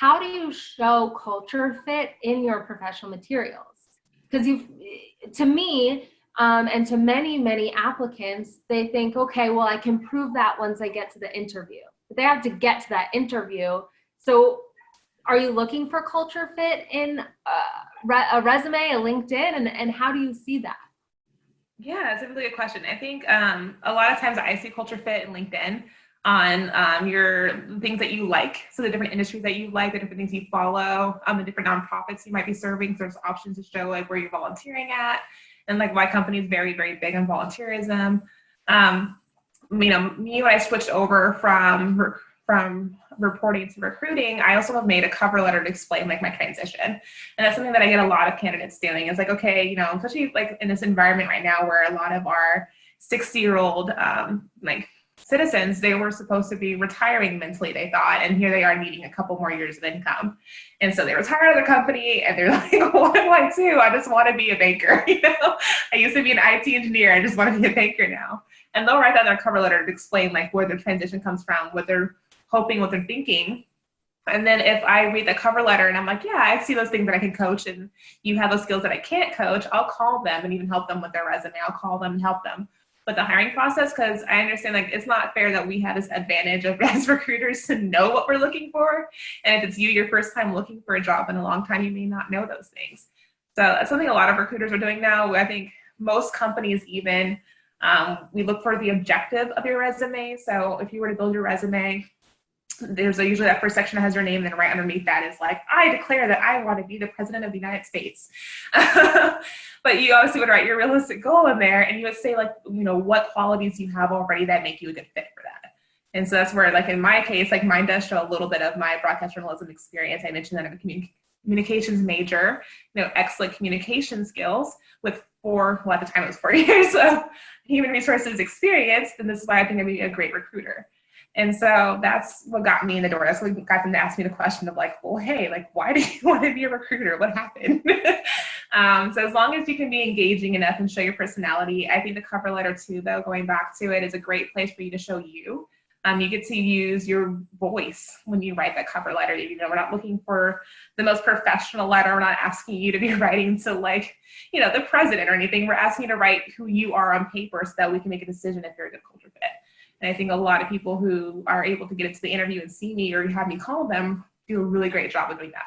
how do you show culture fit in your professional materials? Because to me, and to many, many applicants, they think, okay, well, I can prove that once I get to the interview. But they have to get to that interview. So are you looking for culture fit in a resume, a LinkedIn, and how do you see that? Yeah, it's a really good question. I think a lot of times I see culture fit in LinkedIn on your things that you like. So the different industries that you like, the different things you follow, the different nonprofits you might be serving. So there's options to show like where you're volunteering at, and like my company is very, very big on volunteerism. Me, when I switched over from reporting to recruiting, I also have made a cover letter to explain like my transition. And that's something that I get a lot of candidates doing. It's like, okay, especially like in this environment right now where a lot of our 60-year-old like citizens, they were supposed to be retiring mentally, they thought, and here they are needing a couple more years of income. And so they retire out of their company and they're like, what do I do? I just want to be a banker. I used to be an IT engineer. I just want to be a banker now. And they'll write that in their cover letter to explain like where their transition comes from, what they're hoping, what they're thinking. And then if I read the cover letter and I'm like, yeah, I see those things that I can coach and you have those skills that I can't coach, I'll call them and even help them with their resume. I'll call them and help them with the hiring process, because I understand like it's not fair that we have this advantage of as recruiters to know what we're looking for. And if it's your first time looking for a job in a long time, you may not know those things. So that's something a lot of recruiters are doing now. I think most companies even, we look for the objective of your resume. So if you were to build your resume, there's usually that first section that has your name, and right underneath that is like, I declare that I want to be the president of the United States. But you obviously would write your realistic goal in there, and you would say like, what qualities you have already that make you a good fit for that. And so that's where, like in my case, like mine does show a little bit of my broadcast journalism experience. I mentioned that I'm a communications major, excellent communication skills with at the time it was 4 years of human resources experience. And this is why I think I'd be a great recruiter. And so that's what got me in the door. That's what got them to ask me the question of like, well, hey, like, why do you want to be a recruiter? What happened? So as long as you can be engaging enough and show your personality, I think the cover letter too, though, going back to it, is a great place for you to show you. You get to use your voice when you write that cover letter. We're not looking for the most professional letter. We're not asking you to be writing to like, the president or anything. We're asking you to write who you are on paper so that we can make a decision if you're a good culture fit. And I think a lot of people who are able to get into the interview and see me or have me call them do a really great job of doing that.